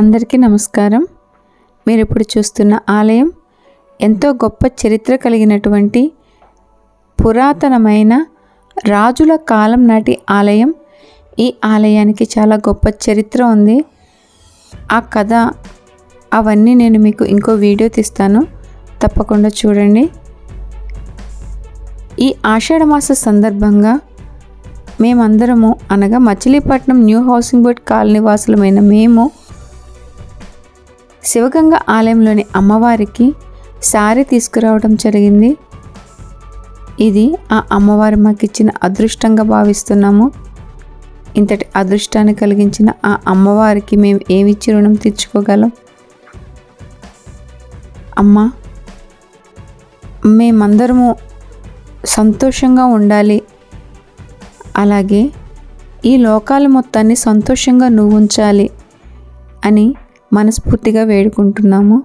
అందరికీ నమస్కారం. మీరు ఇప్పుడు చూస్తున్న ఆలయం ఎంతో గొప్ప చరిత్ర కలిగినటువంటి పురాతనమైన రాజుల కాలం నాటి ఆలయం. ఈ ఆలయానికి చాలా గొప్ప చరిత్ర ఉంది. ఆ కథ అవన్నీ నేను మీకు ఇంకో వీడియో తీస్తాను, తప్పకుండా చూడండి. ఈ ఆషాఢమాస సందర్భంగా మేమందరము అనగా Machilipatnam new housing board colony వాసులమైన మేము శివగంగ ఆలయంలోని అమ్మవారికి సారీ తీసుకురావడం జరిగింది. ఇది ఆ అమ్మవారు మాకు ఇచ్చిన అదృష్టంగా భావిస్తున్నాము. ఇంతటి అదృష్టాన్ని కలిగించిన ఆ అమ్మవారికి మేము ఏమిచ్చి రుణం తీర్చుకోగలం? అమ్మ, మేమందరము సంతోషంగా ఉండాలి, అలాగే ఈ లోకాల మొత్తాన్ని సంతోషంగా నువ్వు ఉంచాలి అని మనస్ఫూర్తిగా వేడుకుంటున్నాము.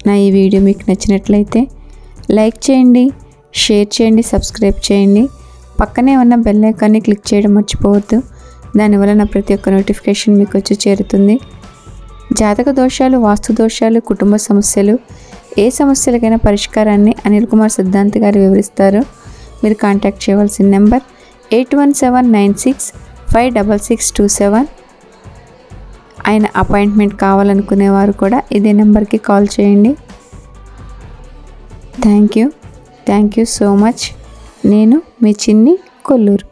నా ఈ వీడియో మీకు నచ్చినట్లయితే లైక్ చేయండి, షేర్ చేయండి, సబ్స్క్రైబ్ చేయండి. పక్కనే ఉన్న బెల్ ఐకాన్ని క్లిక్ చేయడం మర్చిపోవద్దు. దానివల్ల నా ప్రతి ఒక్క నోటిఫికేషన్ మీకు వచ్చి చేరుతుంది. జాతక దోషాలు, వాస్తు దోషాలు, కుటుంబ సమస్యలు, ఏ సమస్యలకైనా పరిష్కారాన్ని అనిల్ కుమార్ సిద్ధాంతి గారు వివరిస్తారు. మీరు కాంటాక్ట్ చేయవలసిన నెంబర్ 8179656627. ఆయన అపాయింట్మెంట్ కావాలనుకునేవారు కూడా ఇదే నెంబర్కి కాల్ చేయండి. Thank you so much. నేను మీ చిన్ని కొల్లూరు.